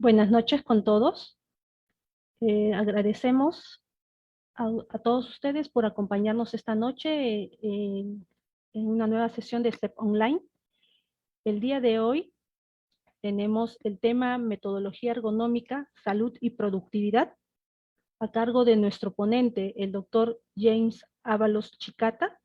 Buenas noches con todos. Agradecemos a todos ustedes por acompañarnos esta noche en una nueva sesión de STEP Online. El día de hoy tenemos el tema Metodología Ergonómica, Salud y Productividad, a cargo de nuestro ponente, el doctor James Ábalos Chicata,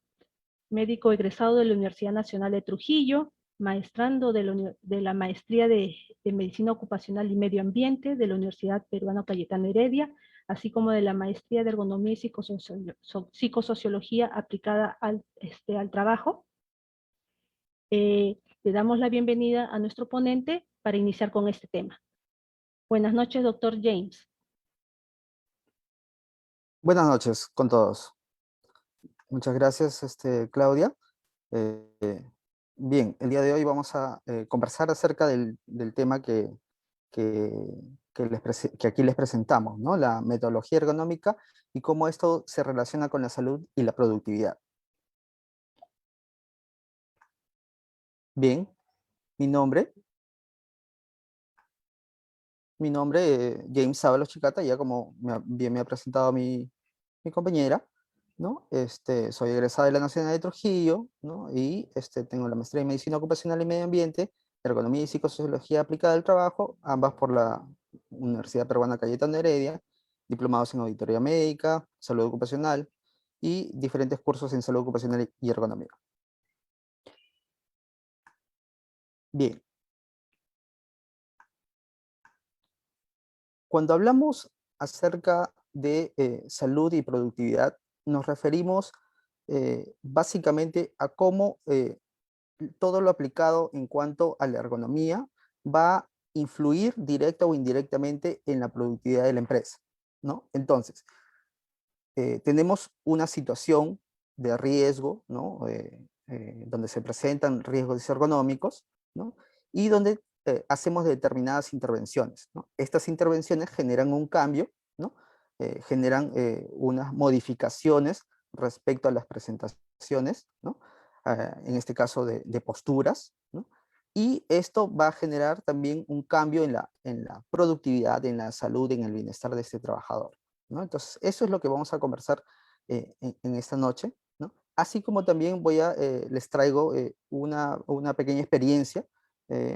médico egresado de la Universidad Nacional de Trujillo, maestrando de la Maestría de Medicina Ocupacional y Medio Ambiente de la Universidad Peruana Cayetano Heredia, así como de la Maestría de Ergonomía y Psicosociología aplicada al trabajo. Le damos la bienvenida a nuestro ponente para iniciar con este tema. Buenas noches, doctor James. Buenas noches con todos. Muchas gracias, Claudia. Bien, el día de hoy vamos a conversar acerca del tema que, que aquí les presentamos, ¿no? La metodología ergonómica y cómo esto se relaciona con la salud y la productividad. Bien, mi nombre, James Ábalos Chicata, ya como bien me ha presentado mi compañera, ¿no? Soy egresada de la Nacional de Trujillo, ¿no? Y tengo la maestría en Medicina Ocupacional y Medio Ambiente, Ergonomía y Psicosociología aplicada al trabajo, ambas por la Universidad Peruana Cayetano Heredia, diplomados en Auditoría Médica, Salud Ocupacional y diferentes cursos en Salud Ocupacional y Ergonomía. Bien. Cuando hablamos acerca de salud y productividad, nos referimos básicamente a cómo todo lo aplicado en cuanto a la ergonomía va a influir directa o indirectamente en la productividad de la empresa, ¿no? Entonces, tenemos una situación de riesgo, ¿no? Donde se presentan riesgos ergonómicos, ¿no? Y donde hacemos determinadas intervenciones, ¿no? Estas intervenciones generan un cambio, ¿no? Generan unas modificaciones respecto a las presentaciones, ¿no? En este caso de posturas, ¿no? Y esto va a generar también un cambio en la productividad, en la salud, en el bienestar de este trabajador, ¿no? Entonces, eso es lo que vamos a conversar en esta noche, ¿no? Así como también les traigo una pequeña experiencia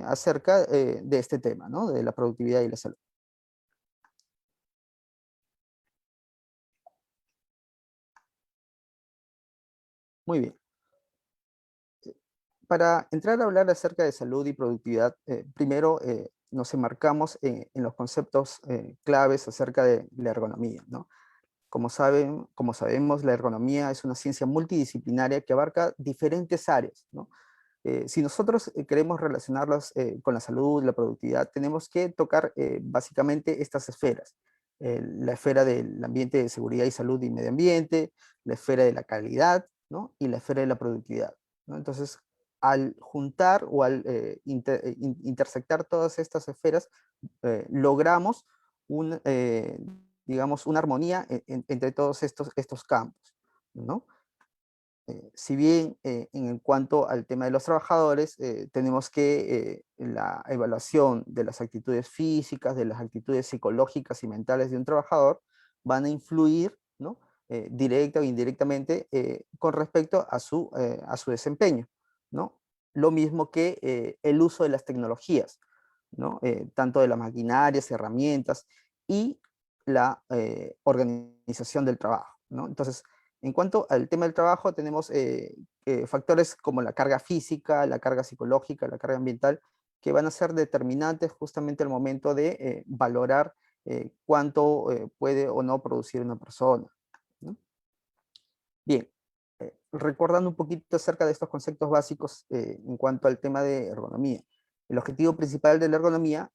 acerca de este tema, ¿no? De la productividad y la salud. Muy bien. Para entrar a hablar acerca de salud y productividad, primero nos enmarcamos en los conceptos claves acerca de la ergonomía, ¿no? Como sabemos, la ergonomía es una ciencia multidisciplinaria que abarca diferentes áreas, ¿no? Si nosotros queremos relacionarlas con la salud, la productividad, tenemos que tocar básicamente estas esferas. La esfera del ambiente de seguridad y salud y medio ambiente, la esfera de la calidad, ¿no? Y la esfera de la productividad, ¿no? Entonces, al juntar o al intersectar todas estas esferas, logramos digamos, una armonía entre todos estos campos, ¿no? Si bien en cuanto al tema de los trabajadores, tenemos que la evaluación de las actitudes físicas, de las actitudes psicológicas y mentales de un trabajador, van a influir, ¿no? Directa o indirectamente con respecto a su desempeño, ¿no? Lo mismo que el uso de las tecnologías, ¿no? Tanto de las maquinarias, herramientas y la organización del trabajo, ¿no? Entonces, en cuanto al tema del trabajo, tenemos factores como la carga física, la carga psicológica, la carga ambiental, que van a ser determinantes justamente al momento de valorar cuánto puede o no producir una persona, ¿no? Bien, recordando un poquito acerca de estos conceptos básicos en cuanto al tema de ergonomía. El objetivo principal de la ergonomía,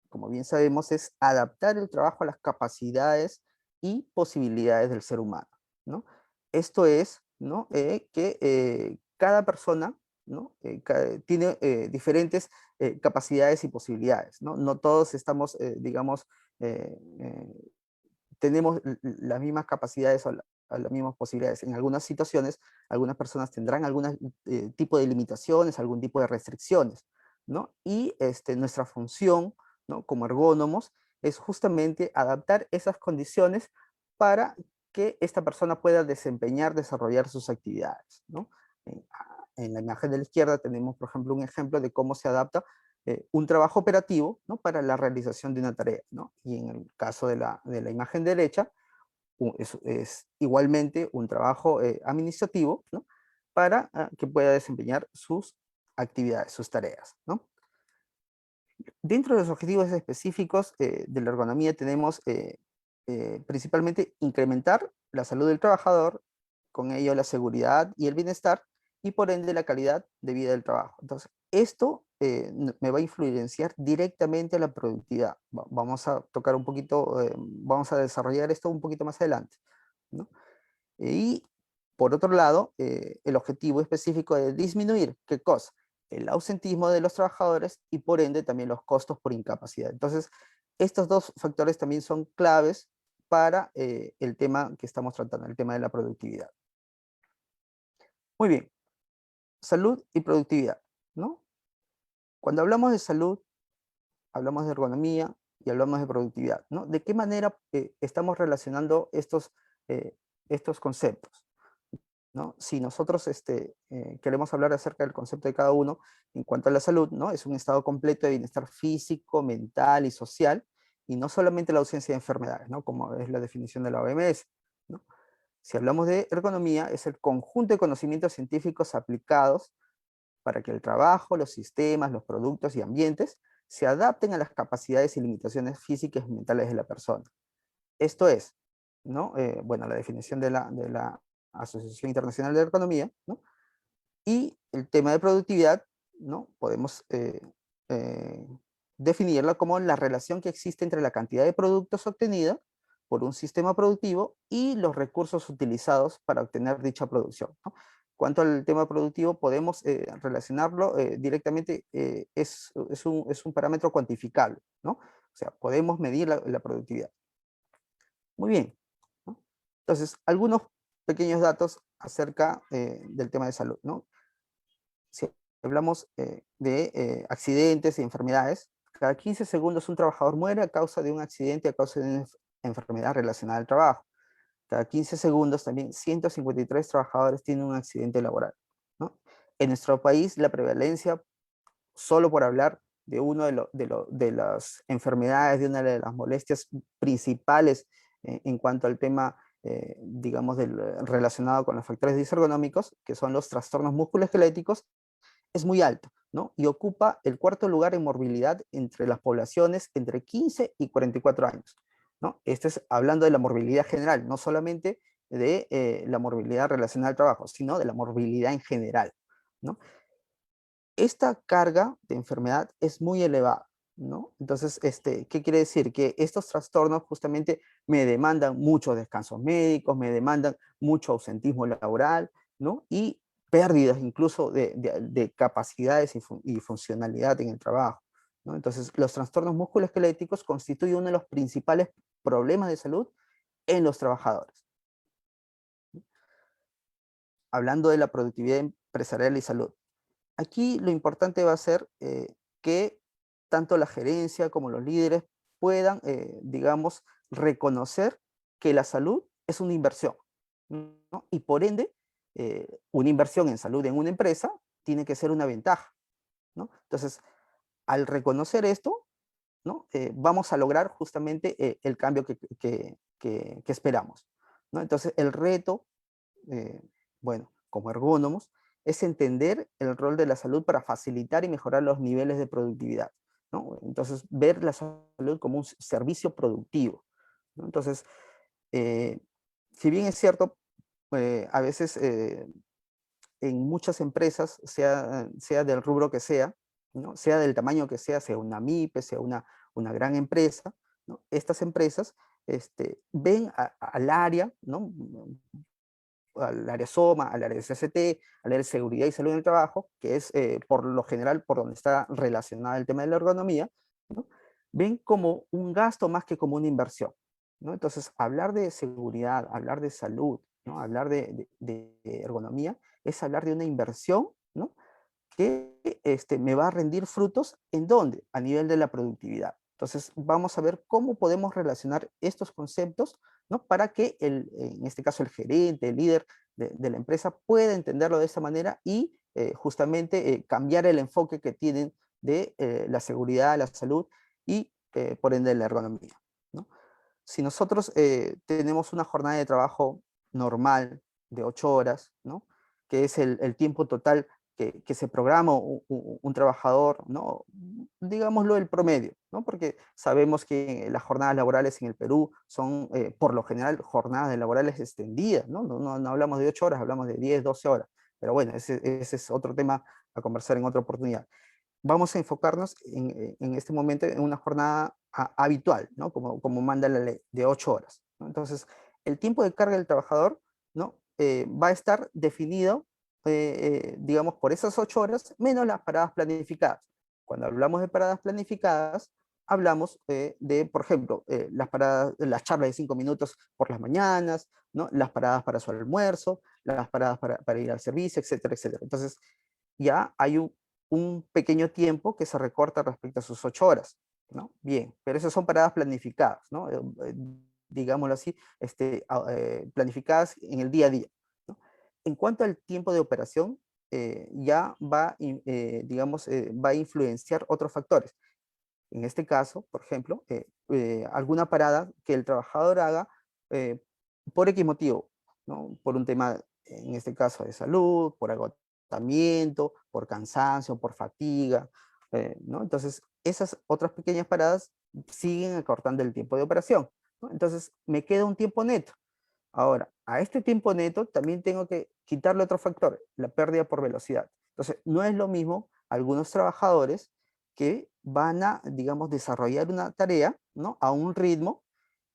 como bien sabemos, es adaptar el trabajo a las capacidades y posibilidades del ser humano, ¿no? Esto es, ¿no? Que cada persona, ¿no? Tiene diferentes capacidades y posibilidades, ¿no? No todos estamos, digamos, eh, eh, tenemos las mismas capacidades o las mismas posibilidades. En algunas situaciones, algunas personas tendrán algún tipo de limitaciones, algún tipo de restricciones, ¿no? Y nuestra función ¿no? Como ergónomos, es justamente adaptar esas condiciones para que esta persona pueda desempeñar, desarrollar sus actividades, ¿no? En la imagen de la izquierda tenemos, por ejemplo, un ejemplo de cómo se adapta un trabajo operativo, ¿no? Para la realización de una tarea, ¿no? Y en el caso de la imagen derecha, es igualmente un trabajo administrativo, ¿no? Para que pueda desempeñar sus actividades, sus tareas, ¿no? Dentro de los objetivos específicos de la ergonomía tenemos principalmente incrementar la salud del trabajador, con ello la seguridad y el bienestar, y por ende la calidad de vida del trabajo. Entonces, esto me va a influenciar directamente a la productividad. Vamos a tocar un poquito, vamos a desarrollar esto un poquito más adelante, ¿no? Y por otro lado, el objetivo específico de disminuir, ¿qué cosa? El ausentismo de los trabajadores y por ende también los costos por incapacidad. Entonces, estos dos factores también son claves para el tema que estamos tratando, el tema de la productividad. Muy bien, salud y productividad, ¿no? Cuando hablamos de salud, hablamos de ergonomía y hablamos de productividad, ¿no? ¿De qué manera estamos relacionando eh, estos conceptos? ¿No? Si nosotros queremos hablar acerca del concepto de cada uno, en cuanto a la salud, ¿no? Es un estado completo de bienestar físico, mental y social, y no solamente la ausencia de enfermedades, ¿no? Como es la definición de la OMS, ¿no? Si hablamos de ergonomía, es el conjunto de conocimientos científicos aplicados para que el trabajo, los sistemas, los productos y ambientes se adapten a las capacidades y limitaciones físicas y mentales de la persona. Esto es, ¿no? Bueno, la definición de la Asociación Internacional de Ergonomía, ¿no? Y el tema de productividad, ¿no? Podemos eh, definirla como la relación que existe entre la cantidad de productos obtenida por un sistema productivo y los recursos utilizados para obtener dicha producción, ¿no? Cuanto al tema productivo, podemos relacionarlo directamente, es un parámetro cuantificable, ¿no? O sea, podemos medir la productividad. Muy bien, ¿no? Entonces, algunos pequeños datos acerca del tema de salud, ¿no? Si hablamos de accidentes y enfermedades, cada 15 segundos un trabajador muere a causa de un accidente, a causa de una enfermedad relacionada al trabajo. Cada 15 segundos también 153 trabajadores tienen un accidente laboral, ¿no? En nuestro país la prevalencia, solo por hablar de una de las enfermedades, de una de las molestias principales en cuanto al tema, digamos, relacionado con los factores disergonómicos, que son los trastornos musculoesqueléticos, es muy alto, ¿no? Y ocupa el cuarto lugar en morbilidad entre las poblaciones entre 15 y 44 años, ¿no? Esto es hablando de la morbilidad general, no solamente de la morbilidad relacionada al trabajo, sino de la morbilidad en general, ¿no? Esta carga de enfermedad es muy elevada, ¿no? Entonces, ¿qué quiere decir? Que estos trastornos justamente me demandan muchos descansos médicos, me demandan mucho ausentismo laboral, ¿no? Y pérdidas incluso de capacidades y funcionalidad en el trabajo, ¿no? Entonces, los trastornos musculoesqueléticos constituyen uno de los principales problemas de salud en los trabajadores. Hablando de la productividad empresarial y salud. Aquí lo importante va a ser que tanto la gerencia como los líderes puedan, digamos, reconocer que la salud es una inversión, ¿no? Y por ende, una inversión en salud en una empresa tiene que ser una ventaja, ¿no? Entonces, al reconocer esto, ¿no? Vamos a lograr justamente el cambio que esperamos, ¿no? Entonces, el reto bueno, como ergónomos, es entender el rol de la salud para facilitar y mejorar los niveles de productividad, ¿no? Entonces, ver la salud como un servicio productivo, ¿no? Entonces, eh, si bien es cierto, a veces en muchas empresas, sea del rubro que sea, ¿no? Sea del tamaño que sea una MIPE, sea una gran empresa, ¿no? Estas empresas ven al área, ¿no? Al área SOMA, al área de CCT, al área de seguridad y salud en el trabajo, que es por lo general por donde está relacionado el tema de la ergonomía, ¿no? Ven como un gasto más que como una inversión, ¿no? Entonces, hablar de seguridad, hablar de salud, ¿no? Hablar de ergonomía, es hablar de una inversión, ¿no? Que me va a rendir frutos, ¿en dónde? A nivel de la productividad, Entonces, vamos a ver cómo podemos relacionar estos conceptos, ¿no? Para que, en este caso, el gerente, el líder de la empresa pueda entenderlo de esa manera y justamente cambiar el enfoque que tienen de la seguridad, la salud y, por ende, la ergonomía, ¿no? Si nosotros tenemos una jornada de trabajo normal de 8 horas, ¿no? Que es el tiempo total que se programa un trabajador, ¿no? Digámoslo el promedio, ¿no? Porque sabemos que las jornadas laborales en el Perú son, por lo general, jornadas laborales extendidas, ¿no? No hablamos de 8 horas, hablamos de 10, 12 horas. Pero bueno, ese es otro tema a conversar en otra oportunidad. Vamos a enfocarnos en este momento en una jornada habitual, ¿no? Como manda la ley, de 8 horas, ¿no? Entonces, el tiempo de carga del trabajador, ¿no? Va a estar definido, digamos, por esas 8 horas, menos las paradas planificadas. Cuando hablamos de paradas planificadas, hablamos por ejemplo, las charlas de 5 minutos por las mañanas, ¿no? Las paradas para su almuerzo, las paradas para ir al servicio, etcétera, etcétera. Entonces, ya hay un pequeño tiempo que se recorta respecto a sus 8 horas, ¿no? Bien, pero esas son paradas planificadas, ¿no? Digámoslo así, planificadas en el día a día, ¿no? En cuanto al tiempo de operación, ya digamos, va a influenciar otros factores. En este caso, por ejemplo, alguna parada que el trabajador haga eh, por X motivo, ¿no? Por un tema, en este caso, de salud, por agotamiento, por cansancio, por fatiga, ¿no? Entonces, esas otras pequeñas paradas siguen acortando el tiempo de operación, ¿no? Entonces, me queda un tiempo neto. Ahora, a este tiempo neto también tengo que quitarle otro factor, la pérdida por velocidad. Entonces, no es lo mismo algunos trabajadores que van a, digamos, desarrollar una tarea, ¿no? A un ritmo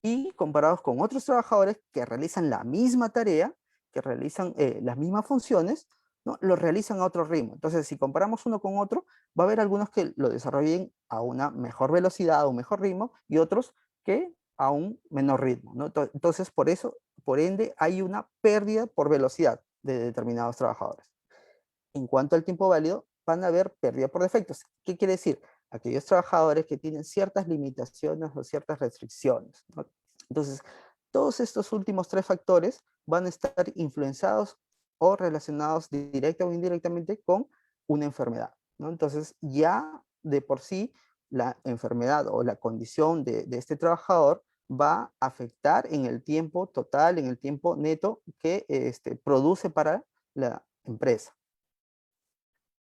y comparados con otros trabajadores que realizan la misma tarea, que realizan las mismas funciones, ¿no? Lo realizan a otro ritmo. Entonces, si comparamos uno con otro, va a haber algunos que lo desarrollen a una mejor velocidad, a un mejor ritmo, y otros que a un menor ritmo, ¿no? Entonces, por eso, por ende, hay una pérdida por velocidad de determinados trabajadores. En cuanto al tiempo válido, van a haber pérdida por defectos. ¿Qué quiere decir? Aquellos trabajadores que tienen ciertas limitaciones o ciertas restricciones, ¿no? Entonces, todos estos últimos tres factores van a estar influenciados o relacionados directa o indirectamente con una enfermedad, ¿no? Entonces, ya de por sí, la enfermedad o la condición de este trabajador va a afectar en el tiempo total, en el tiempo neto que produce para la empresa.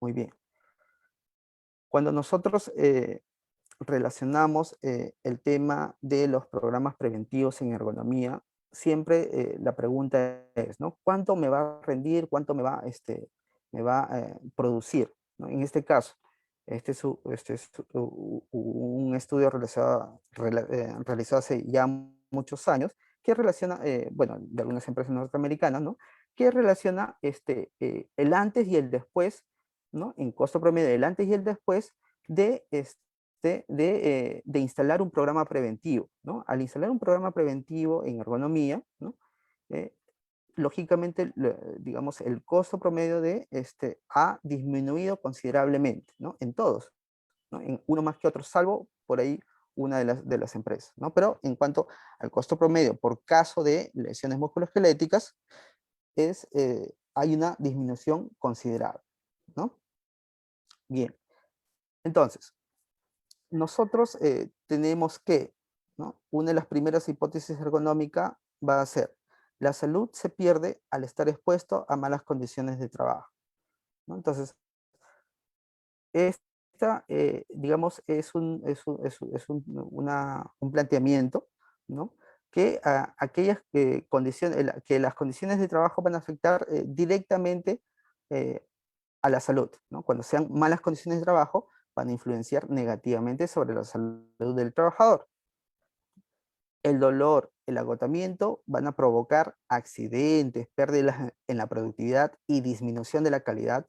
Muy bien. Cuando nosotros relacionamos el tema de los programas preventivos en ergonomía, siempre la pregunta es, ¿no? ¿Cuánto me va a rendir? ¿Cuánto me va a producir? ¿No? En este caso, este es un estudio realizado hace ya muchos años que relaciona, bueno, de algunas empresas norteamericanas, ¿no? Que relaciona el antes y el después, ¿no? En costo promedio, el antes y el después de, de instalar un programa preventivo, ¿no? Al instalar un programa preventivo en ergonomía, ¿no? Eh, lógicamente, digamos, el costo promedio ha disminuido considerablemente, ¿no? En todos, ¿no? En uno más que otro, salvo por ahí una de las empresas, ¿no? Pero en cuanto al costo promedio por caso de lesiones musculoesqueléticas, hay una disminución considerable, ¿no? Bien, entonces, nosotros tenemos que, ¿no? Una de las primeras hipótesis ergonómicas va a ser, la salud se pierde al estar expuesto a malas condiciones de trabajo, ¿no? Entonces, digamos, un planteamiento, ¿no? Que aquellas condiciones, que las condiciones de trabajo van a afectar directamente eh, a la salud, ¿no? Cuando sean malas condiciones de trabajo, van a influenciar negativamente sobre la salud del trabajador. El dolor, el agotamiento van a provocar accidentes, pérdidas en la productividad y disminución de la calidad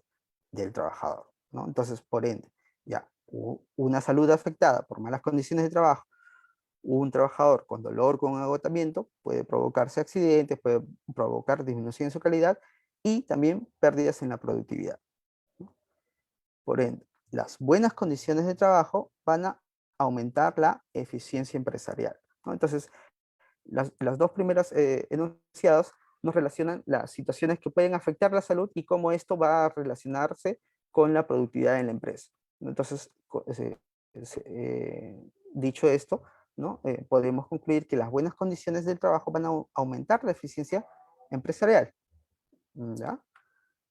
del trabajador, ¿no? Entonces, por ende, ya una salud afectada por malas condiciones de trabajo, un trabajador con dolor, con agotamiento, puede provocarse accidentes, puede provocar disminución en su calidad y también pérdidas en la productividad, ¿no? Por ende, las buenas condiciones de trabajo van a aumentar la eficiencia empresarial, ¿no? Entonces, las dos primeras enunciados nos relacionan las situaciones que pueden afectar la salud y cómo esto va a relacionarse con la productividad en la empresa. Entonces, dicho esto, ¿no? Podemos concluir que las buenas condiciones del trabajo van a aumentar la eficiencia empresarial. ¿Ya?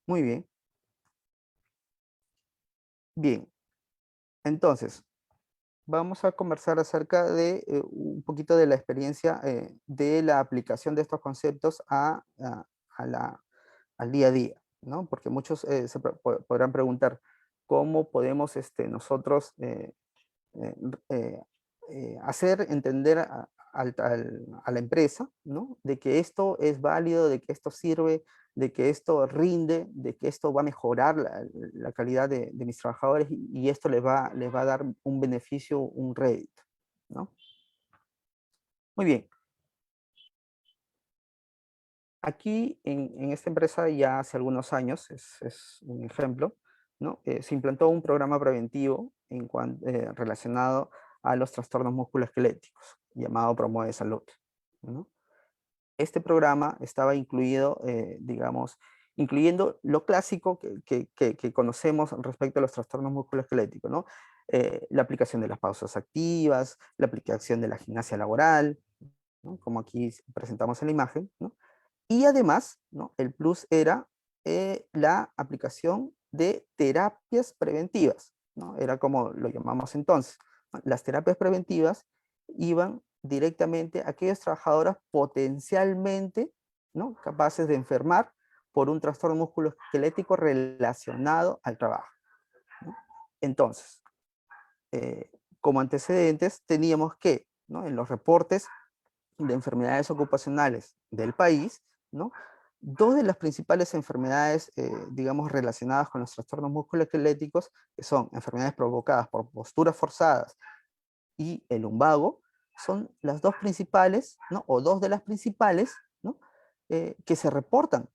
Muy bien. Bien, entonces, vamos a conversar acerca de un poquito de la experiencia de la aplicación de estos conceptos a al día a día, ¿no? Porque muchos podrán preguntar, ¿cómo podemos nosotros eh, eh, hacer entender a la empresa, ¿no? De que esto es válido, de que esto sirve, de que esto rinde, de que esto va a mejorar la calidad de mis trabajadores y esto les va a dar un beneficio, un rédito, ¿no? Muy bien. Aquí en esta empresa ya hace algunos años, es un ejemplo, ¿no? Se implantó un programa preventivo relacionado a los trastornos musculoesqueléticos, llamado Promueve Salud, ¿no? Este programa estaba incluido, digamos, incluyendo lo clásico que conocemos respecto a los trastornos musculoesqueléticos, ¿no? La aplicación de las pausas activas, la aplicación de la gimnasia laboral, ¿no? Como aquí presentamos en la imagen, ¿no? Y además, ¿no? El plus era la aplicación de terapias preventivas, ¿no? Era como lo llamamos entonces, ¿no? Las terapias preventivas iban directamente a aquellos trabajadores potencialmente, ¿no? Capaces de enfermar por un trastorno musculoesquelético relacionado al trabajo, ¿no? Entonces, como antecedentes teníamos que, ¿no? En los reportes de enfermedades ocupacionales del país, ¿no? Dos de las principales enfermedades, digamos, relacionadas con los trastornos musculoesqueléticos, que son enfermedades provocadas por posturas forzadas y el lumbago, son las dos principales, ¿no? O dos de las principales, ¿no? Que se reportan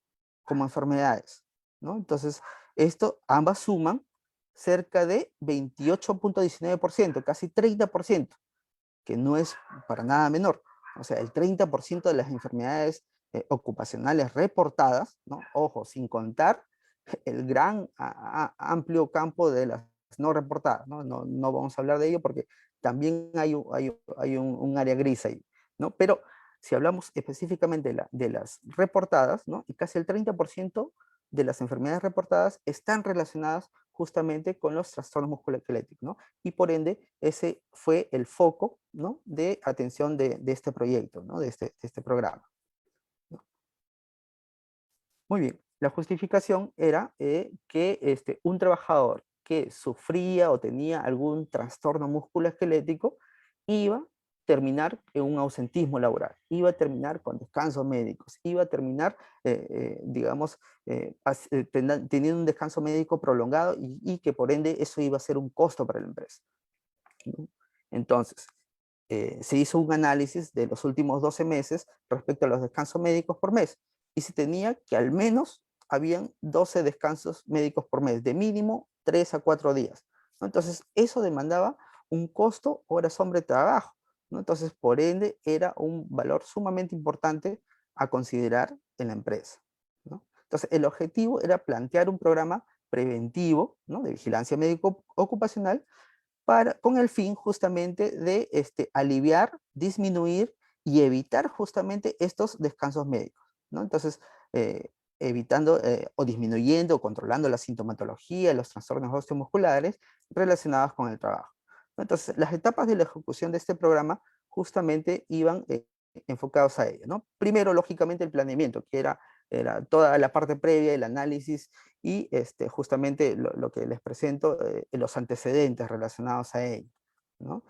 como enfermedades, ¿no? Entonces, ambas suman cerca de 28,19%, casi 30%, que no es para nada menor. O sea, el 30% de las enfermedades ocupacionales reportadas, ¿no? Ojo, sin contar el gran amplio campo de las no reportadas, ¿no? No vamos a hablar de ello porque también hay un área gris ahí, ¿no? Pero si hablamos específicamente de las reportadas, ¿no? Y casi el 30% de las enfermedades reportadas están relacionadas justamente con los trastornos musculoesqueléticos, ¿no? Y por ende, ese fue el foco, ¿no? De atención de este proyecto, ¿no? De este programa, ¿no? Muy bien, la justificación era que un trabajador que sufría o tenía algún trastorno musculoesquelético iba a terminar en un ausentismo laboral, iba a terminar con descansos médicos, iba a terminar, digamos, teniendo un descanso médico prolongado y que por ende eso iba a ser un costo para la empresa, ¿no? Entonces, se hizo un análisis de los últimos 12 meses respecto a los descansos médicos por mes y se tenía que al menos habían 12 descansos médicos por mes, de mínimo 3 a 4 días, ¿no? Entonces, eso demandaba un costo horas hombre trabajo, ¿no? Entonces, por ende, era un valor sumamente importante a considerar en la empresa, ¿no? Entonces, el objetivo era plantear un programa preventivo, ¿no? De vigilancia médico ocupacional con el fin justamente de aliviar, disminuir y evitar justamente estos descansos médicos, ¿no? Entonces, evitando o disminuyendo o controlando la sintomatología, los trastornos osteomusculares relacionados con el trabajo, ¿no? Entonces, las etapas de la ejecución de este programa justamente iban enfocados a ello, ¿no? Primero, lógicamente, el planeamiento, que era toda la parte previa, el análisis y justamente lo que les presento, los antecedentes relacionados a ello, ¿no?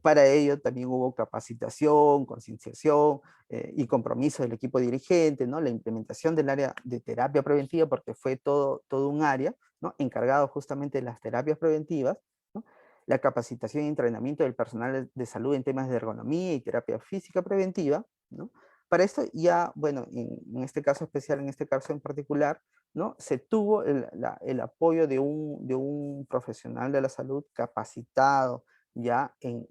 Para ello también hubo capacitación, concienciación y compromiso del equipo dirigente, ¿no? La implementación del área de terapia preventiva, porque fue todo un área, ¿no? Encargado justamente de las terapias preventivas, ¿no? La capacitación y entrenamiento del personal de salud en temas de ergonomía y terapia física preventiva, ¿no? Para esto ya, bueno, en este caso especial, en este caso en particular, ¿no? Se tuvo el apoyo de un profesional de la salud capacitado, ya en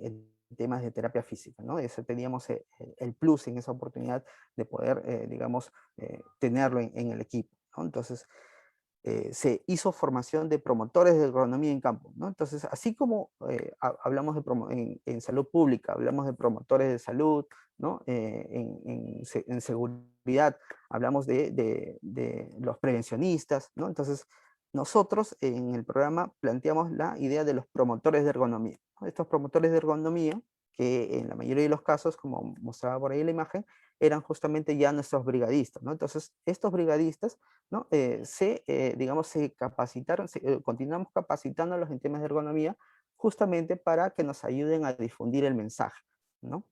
temas de terapia física, ¿no? Eso teníamos el plus en esa oportunidad de poder, digamos, tenerlo en el equipo, ¿no? Entonces, se hizo formación de promotores de agronomía en campo, ¿no? Entonces, así como hablamos en salud pública, hablamos de promotores de salud, ¿no? En seguridad, hablamos de los prevencionistas, ¿no? Entonces, nosotros en el programa planteamos la idea de los promotores de ergonomía, ¿no? Estos promotores de ergonomía, que en la mayoría de los casos, como mostraba por ahí la imagen, eran justamente ya nuestros brigadistas, ¿no? Entonces, estos brigadistas, ¿no? Digamos, se capacitaron, continuamos capacitándolos en temas de ergonomía, justamente para que nos ayuden a difundir el mensaje, ¿no?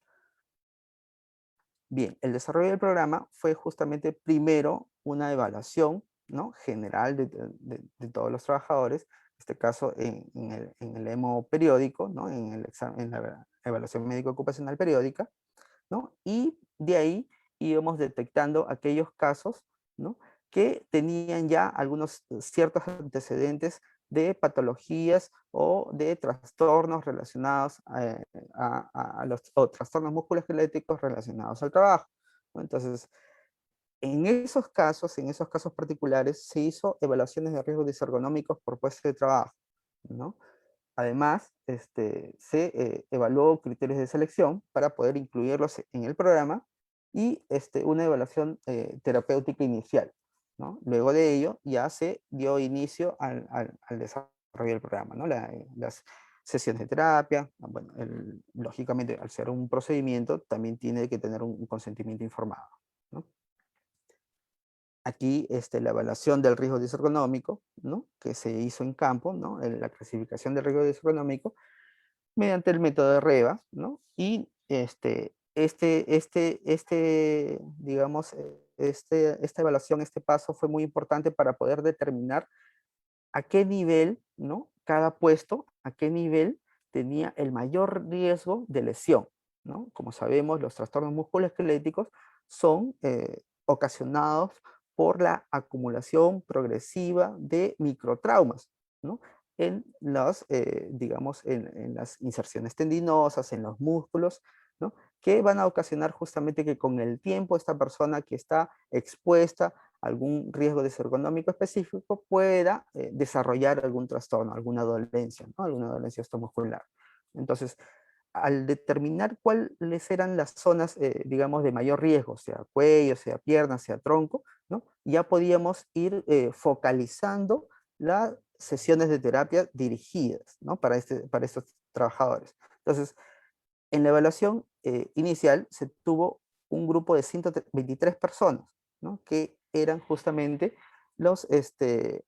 Bien, el desarrollo del programa fue justamente primero una evaluación, ¿no? General de todos los trabajadores, en este caso en el EMO periódico, ¿no? En la evaluación médico ocupacional periódica, ¿no? Y de ahí íbamos detectando aquellos casos, ¿no? Que tenían ya algunos ciertos antecedentes de patologías o de trastornos relacionados o trastornos musculoesqueléticos relacionados al trabajo, ¿no? Entonces, en esos casos particulares, se hizo evaluaciones de riesgos disergonómicos por puesto de trabajo, ¿no? Además, se evaluó criterios de selección para poder incluirlos en el programa y una evaluación terapéutica inicial, ¿no? Luego de ello ya se dio inicio al desarrollo del programa, ¿no? Las sesiones de terapia, bueno, lógicamente al ser un procedimiento también tiene que tener un consentimiento informado, ¿no? Aquí la evaluación del riesgo disergonómico, ¿no? Que se hizo en campo, ¿no? La clasificación del riesgo disergonómico mediante el método de REVA, ¿no? Y digamos, esta evaluación, este paso fue muy importante para poder determinar a qué nivel, ¿no? Cada puesto, a qué nivel tenía el mayor riesgo de lesión, ¿no? Como sabemos, los trastornos musculoesqueléticos son ocasionados por la acumulación progresiva de microtraumas, ¿no? En las, digamos, en las inserciones tendinosas, en los músculos, ¿no? Que van a ocasionar justamente que con el tiempo esta persona que está expuesta algún riesgo desergonómico específico pueda desarrollar algún trastorno, alguna dolencia, ¿no? Alguna dolencia osteomuscular. Entonces, al determinar cuáles eran las zonas, digamos, de mayor riesgo, sea cuello, sea pierna, sea tronco, ¿no? Ya podíamos ir focalizando las sesiones de terapia dirigidas, ¿no? Para estos trabajadores. Entonces, en la evaluación inicial se tuvo un grupo de 123 personas, ¿no? Que eran justamente los del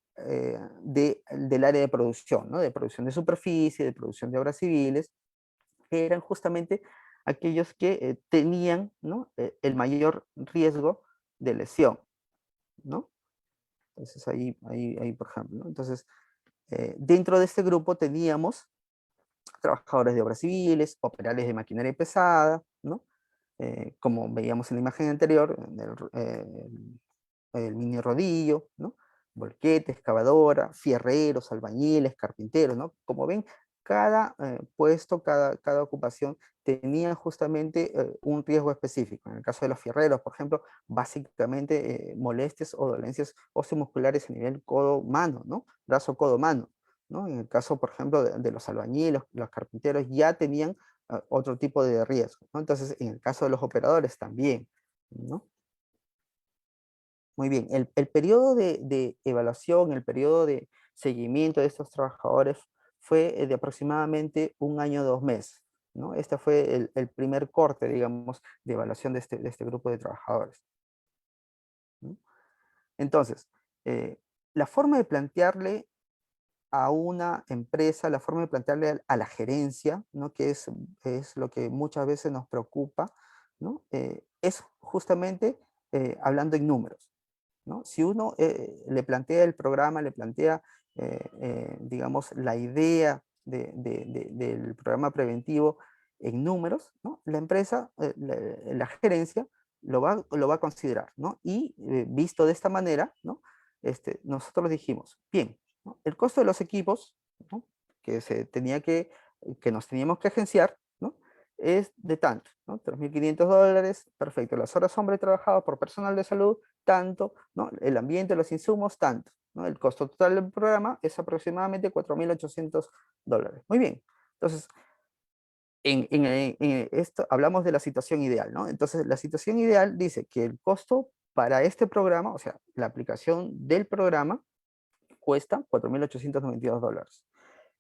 área de producción, ¿no? De producción de superficie, de producción de obras civiles, que eran justamente aquellos que tenían, ¿no? El mayor riesgo de lesión, ¿no? Entonces ahí por ejemplo, ¿no? Entonces, dentro de este grupo teníamos trabajadores de obras civiles, operarios de maquinaria pesada, ¿no? Como veíamos en la imagen anterior, el mini rodillo, ¿no? Volquete, excavadora, fierreros, albañiles, carpinteros, ¿no? Como ven, cada puesto, cada ocupación tenía justamente un riesgo específico. En el caso de los fierreros, por ejemplo, básicamente molestias o dolencias osteomusculares a nivel codo-mano, ¿no? Brazo-codo-mano, ¿no? En el caso, por ejemplo, de los albañiles, los carpinteros ya tenían otro tipo de riesgo, ¿no? Entonces, en el caso de los operadores también, ¿no? Muy bien, el periodo de evaluación, el periodo de seguimiento de estos trabajadores fue de aproximadamente 1 año, 2 meses, ¿no? Este fue el primer corte, digamos, de evaluación de este grupo de trabajadores, ¿no? Entonces, la forma de plantearle a una empresa, la forma de plantearle a la gerencia, ¿no? Que es lo que muchas veces nos preocupa, ¿no? Es justamente hablando en números, ¿no? Si uno le plantea el programa, le plantea, digamos, la idea del programa preventivo en números, ¿no? La empresa, la gerencia, lo va a considerar, ¿no? Y visto de esta manera, ¿no? Nosotros dijimos, bien, ¿no? El costo de los equipos, ¿no? Que se tenía que que nos teníamos que agenciar, ¿no? Es de tanto, ¿no? $3.500, perfecto. Las horas hombre trabajadas por personal de salud, tanto, ¿no? El ambiente, los insumos, tanto, ¿no? El costo total del programa es aproximadamente $4.800. Muy bien. Entonces, en esto hablamos de la situación ideal, ¿no? Entonces, la situación ideal dice que el costo para este programa, o sea, la aplicación del programa, cuesta $4.892.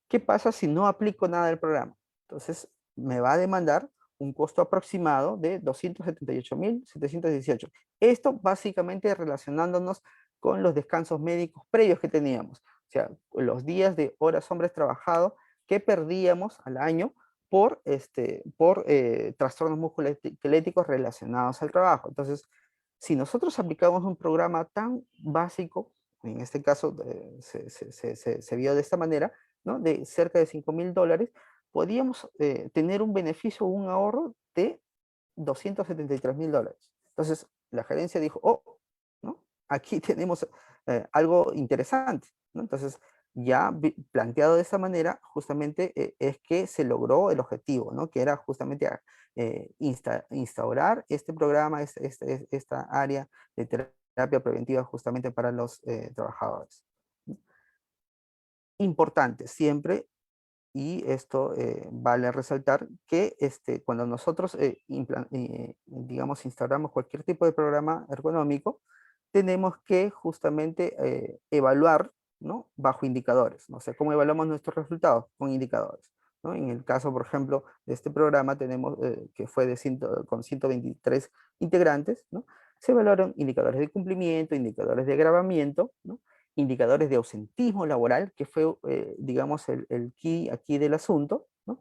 ¿Qué pasa si no aplico nada del programa? Entonces, me va a demandar un costo aproximado de 278.718. Esto básicamente relacionándonos con los descansos médicos previos que teníamos. O sea, los días de horas hombres trabajados que perdíamos al año por trastornos musculoesqueléticos relacionados al trabajo. Entonces, si nosotros aplicamos un programa tan básico, en este caso se vio de esta manera, ¿no? De cerca de $5.000, podíamos tener un beneficio, un ahorro de $273.000. Entonces, la gerencia dijo, oh, ¿no? Aquí tenemos algo interesante, ¿no? Entonces, ya planteado de esa manera, justamente es que se logró el objetivo, ¿no? Que era justamente instaurar este programa, esta área de terapia preventiva justamente para los trabajadores. ¿No? Importante siempre, y esto vale resaltar, que cuando nosotros, digamos, instauramos cualquier tipo de programa ergonómico, tenemos que justamente evaluar, ¿no? Bajo indicadores, ¿no? O sea, ¿cómo evaluamos nuestros resultados? Con indicadores, ¿no? En el caso, por ejemplo, de este programa, tenemos que fue con 123 integrantes, ¿no? Se evaluaron indicadores de cumplimiento, indicadores de agravamiento, ¿no? Indicadores de ausentismo laboral, que fue, digamos, el key aquí del asunto, ¿no?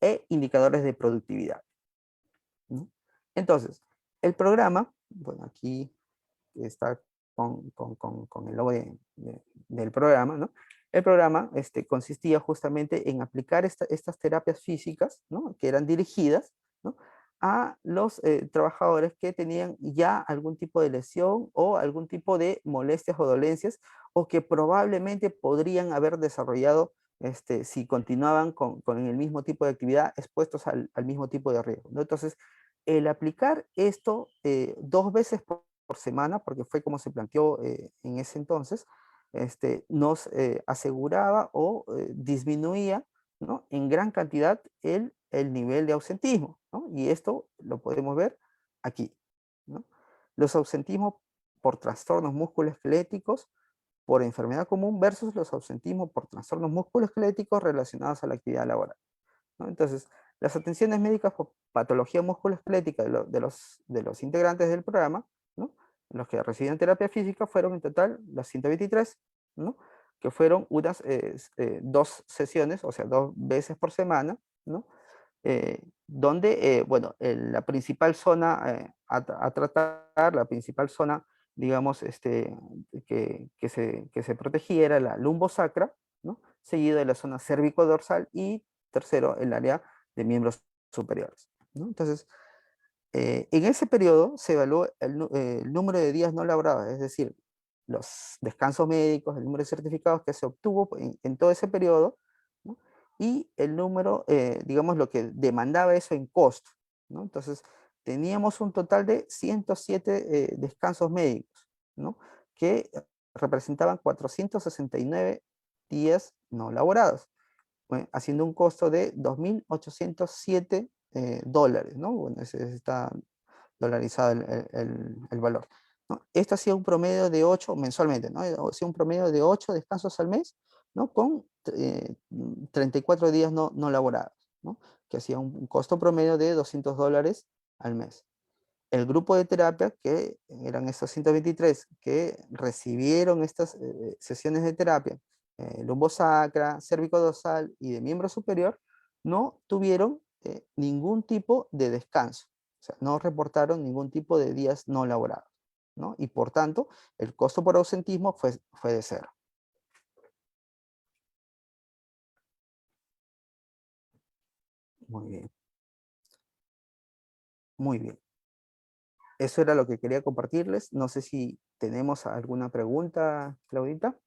E indicadores de productividad, ¿no? Entonces, el programa, bueno, aquí está con el logo del programa, ¿no? El programa consistía justamente en aplicar estas terapias físicas, ¿no? Que eran dirigidas, ¿no? A los trabajadores que tenían ya algún tipo de lesión o algún tipo de molestias o dolencias, o que probablemente podrían haber desarrollado si continuaban con el mismo tipo de actividad, expuestos al mismo tipo de riesgo, ¿no? Entonces, el aplicar esto 2 veces por semana, porque fue como se planteó en ese entonces, nos aseguraba o disminuía, ¿no? En gran cantidad el nivel de ausentismo, ¿no? Y esto lo podemos ver aquí, ¿no? Los ausentismos por trastornos musculoesqueléticos por enfermedad común versus los ausentismos por trastornos musculoesqueléticos relacionados a la actividad laboral, ¿no? Entonces, las atenciones médicas por patología musculoesquelética de los integrantes del programa, ¿no? Los que recibían terapia física fueron en total las 123, ¿no? Que fueron 2 sesiones, o sea, 2 veces por semana, ¿no? Donde, bueno, la principal zona a tratar, la principal zona, digamos, que se protegía era la lumbosacra, ¿no? Seguido de la zona cérvico-dorsal y tercero, el área de miembros superiores, ¿no? Entonces, en ese periodo se evaluó el número de días no laborados, es decir, los descansos médicos, el número de certificados que se obtuvo en todo ese periodo, ¿no? Y el número, digamos, lo que demandaba eso en costo, ¿no? Entonces, teníamos un total de 107 descansos médicos, ¿no? Que representaban 469 días no laborados, haciendo un costo de $2.807, ¿no? Bueno, ese está dolarizado el valor, ¿no? Esto hacía un promedio de 8 mensualmente, ¿no? Hacía un promedio de 8 descansos al mes, ¿no? Con 34 días no laborados, ¿no? Que hacía un costo promedio de $200 al mes. El grupo de terapia, que eran estos 123 que recibieron estas sesiones de terapia, lumbosacra, cérvico-dorsal y de miembro superior, no tuvieron ningún tipo de descanso. O sea, no reportaron ningún tipo de días no laborados, ¿no? Y por tanto, el costo por ausentismo fue de 0. Muy bien, muy bien. Eso era lo que quería compartirles. No sé si tenemos alguna pregunta, Claudita.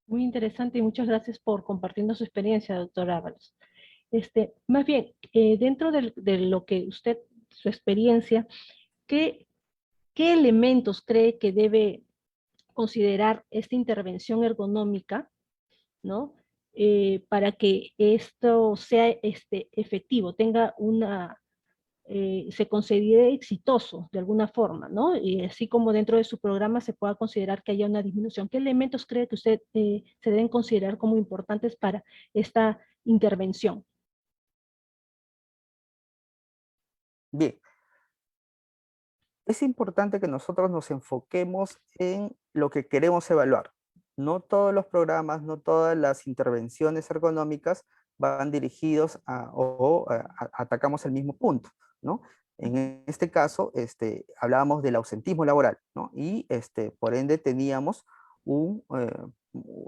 Muy interesante y muchas gracias por compartiendo su experiencia, doctor Ábalos. Más bien, dentro de lo que usted, su experiencia, ¿qué, qué elementos cree que debe considerar esta intervención ergonómica, ¿no? Para que esto sea efectivo, tenga una, se considere exitoso de alguna forma, ¿no? Y así como dentro de su programa se pueda considerar que haya una disminución. ¿Qué elementos cree que usted se deben considerar como importantes para esta intervención? Bien, es importante que nosotros nos enfoquemos en lo que queremos evaluar. No todos los programas, no todas las intervenciones ergonómicas van dirigidos atacamos el mismo punto, ¿no? En este caso, hablábamos del ausentismo laboral, ¿no? Y por ende teníamos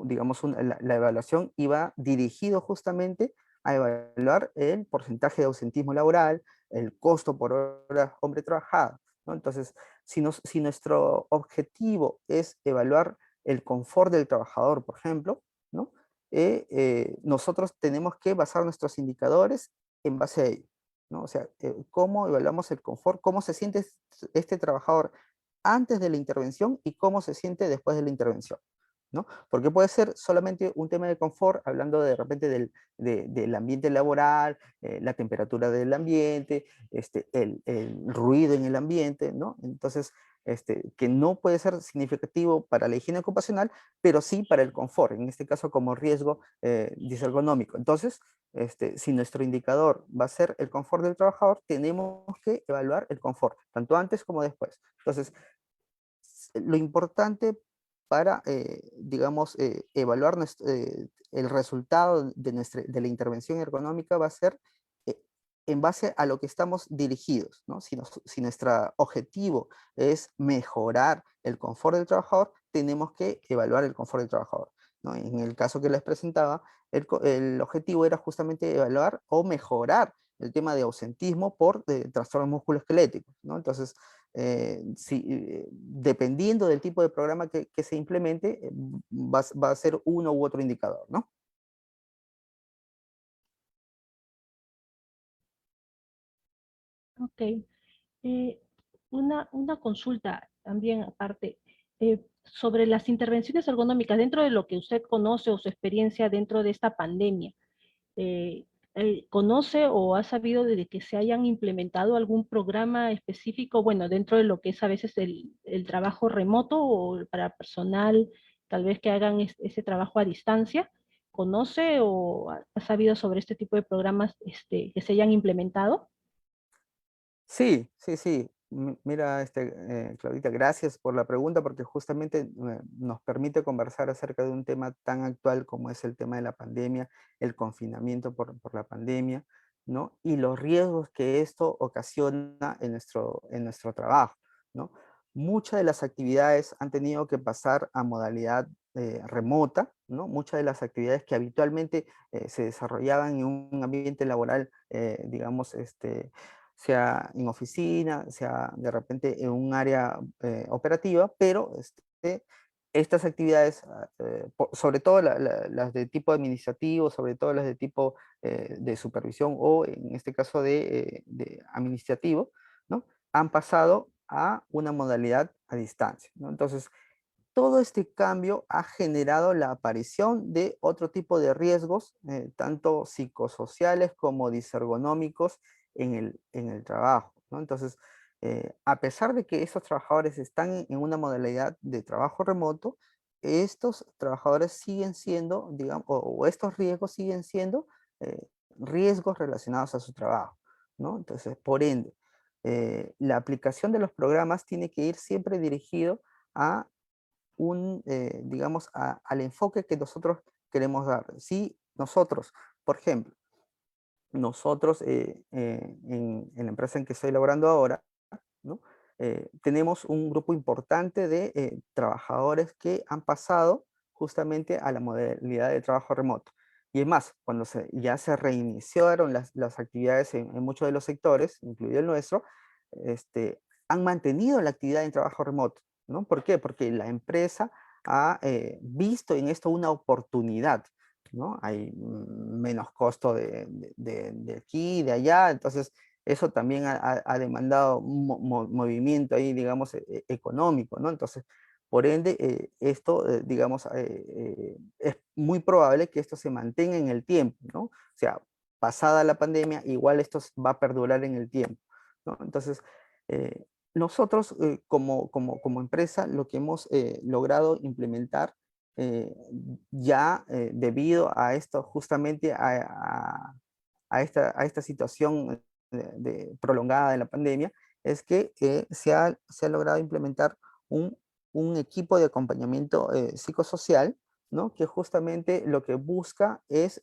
digamos, la evaluación iba dirigido justamente a evaluar el porcentaje de ausentismo laboral, el costo por hora hombre trabajado, ¿no? Entonces, si nuestro objetivo es evaluar el confort del trabajador, por ejemplo, ¿no? Nosotros tenemos que basar nuestros indicadores en base a ello, ¿no? O sea, cómo evaluamos el confort, cómo se siente este trabajador antes de la intervención y cómo se siente después de la intervención, ¿no? Porque puede ser solamente un tema de confort, hablando de repente del ambiente laboral, la temperatura del ambiente, el ruido en el ambiente, ¿no? Entonces, que no puede ser significativo para la higiene ocupacional, pero sí para el confort, en este caso como riesgo disergonómico. Entonces, si nuestro indicador va a ser el confort del trabajador, tenemos que evaluar el confort, tanto antes como después. Entonces, lo importante para, digamos, evaluar el resultado de la intervención ergonómica va a ser eh, en base a lo que estamos dirigidos, ¿no? Si nuestro objetivo es mejorar el confort del trabajador, tenemos que evaluar el confort del trabajador, ¿no? En el caso que les presentaba, el objetivo era justamente evaluar o mejorar el tema de ausentismo por trastornos musculoesqueléticos, ¿no? Entonces, dependiendo del tipo de programa que se implemente, va a ser uno u otro indicador, ¿no? Ok. Eh, una consulta también aparte sobre las intervenciones ergonómicas dentro de lo que usted conoce o su experiencia dentro de esta pandemia. eh, ¿Conoce o ha sabido de que se hayan implementado algún programa específico, bueno, dentro de lo que es a veces el trabajo remoto o para personal, tal vez que hagan ese trabajo a distancia? ¿Conoce o ha sabido sobre este tipo de programas que se hayan implementado? Sí, sí, sí. Mira, Claudita, gracias por la pregunta porque justamente nos permite conversar acerca de un tema tan actual como es el tema de la pandemia, el confinamiento por la pandemia, ¿no? Y los riesgos que esto ocasiona en nuestro trabajo, ¿no? Muchas de las actividades han tenido que pasar a modalidad remota, ¿no? Muchas de las actividades que habitualmente se desarrollaban en un ambiente laboral, digamos, sea en oficina, sea de repente en un área operativa, pero estas actividades, sobre todo las de tipo administrativo, sobre todo las de tipo de supervisión o en este caso de administrativo, ¿no? Han pasado a una modalidad a distancia, ¿no? Entonces, todo este cambio ha generado la aparición de otro tipo de riesgos, tanto psicosociales como disergonómicos en el trabajo, ¿no? Entonces, a pesar de que estos trabajadores están en una modalidad de trabajo remoto, estos trabajadores siguen siendo, digamos, o estos riesgos siguen siendo riesgos relacionados a su trabajo, ¿no? Entonces, por ende, la aplicación de los programas tiene que ir siempre dirigido a digamos, al enfoque que nosotros queremos dar. Si nosotros, por ejemplo, nosotros en la empresa en que estoy laborando ahora, ¿no? Tenemos un grupo importante de trabajadores que han pasado justamente a la modalidad de trabajo remoto. Y es más, cuando ya se reiniciaron las actividades en muchos de los sectores, incluido el nuestro, han mantenido la actividad en trabajo remoto, ¿no? ¿Por qué? Porque la empresa ha visto en esto una oportunidad, ¿no? Hay menos costo de aquí, de allá, entonces eso también ha demandado un movimiento ahí, digamos, económico, ¿no? Entonces, por ende, esto, digamos, es muy probable que esto se mantenga en el tiempo, ¿no? O sea, pasada la pandemia, igual esto va a perdurar en el tiempo, ¿no? Entonces, nosotros como empresa lo que hemos logrado implementar ya debido a esto, justamente a esta situación prolongada de la pandemia, es que se ha logrado implementar un, un equipo de acompañamiento psicosocial, ¿no? Que justamente lo que busca es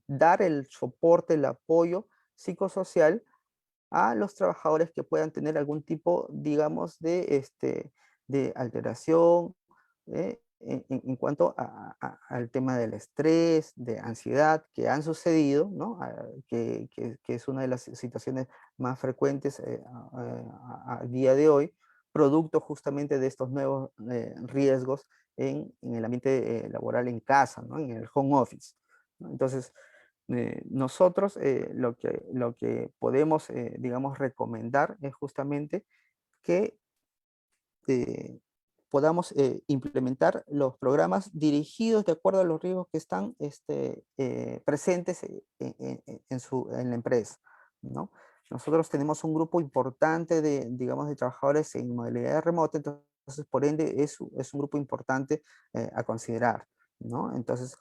dar el soporte, el apoyo psicosocial a los trabajadores que puedan tener algún tipo, digamos, de alteración en cuanto al tema del estrés, de ansiedad que han sucedido, ¿no? Que es una de las situaciones más frecuentes a día de hoy, producto justamente de estos nuevos riesgos en el ambiente laboral en casa, ¿no? En el home office, ¿no? Entonces, nosotros lo que podemos, digamos, recomendar es justamente que podamos implementar los programas dirigidos de acuerdo a los riesgos que están presentes en la empresa, ¿no? Nosotros tenemos un grupo importante de, digamos, de trabajadores en modalidad remota, entonces por ende es un grupo importante a considerar, ¿no? Entonces,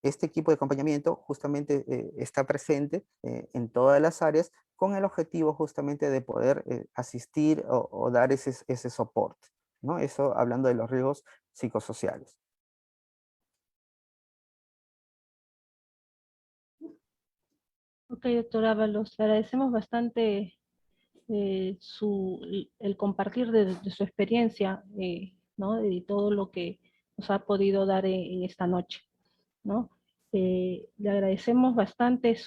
este equipo de acompañamiento justamente está presente en todas las áreas con el objetivo justamente de poder asistir o dar ese soporte, ¿no? Eso hablando de los riesgos psicosociales. Ok, doctor Ábalos, le agradecemos bastante el compartir de su experiencia, ¿no? Y todo lo que nos ha podido dar en esta noche, ¿no? Le agradecemos bastante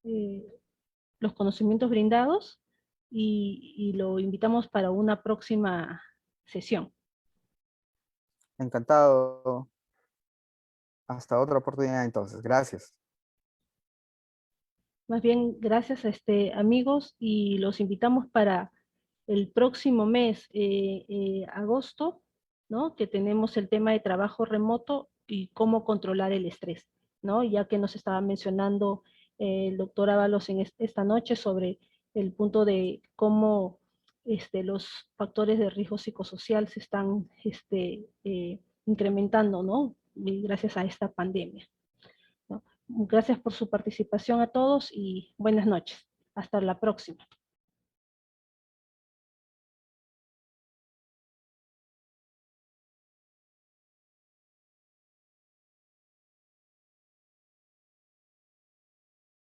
eh, los conocimientos brindados y lo invitamos para una próxima sesión. Encantado. Hasta otra oportunidad entonces. Gracias. Más bien, gracias amigos, y los invitamos para el próximo mes, agosto, ¿no? Que tenemos el tema de trabajo remoto y cómo controlar el estrés, ¿no? Ya que nos estaba mencionando el doctor Ábalos en esta noche sobre el punto de cómo los factores de riesgo psicosocial se están incrementando, ¿no? Y gracias a esta pandemia, ¿no? Gracias por su participación a todos y buenas noches. Hasta la próxima.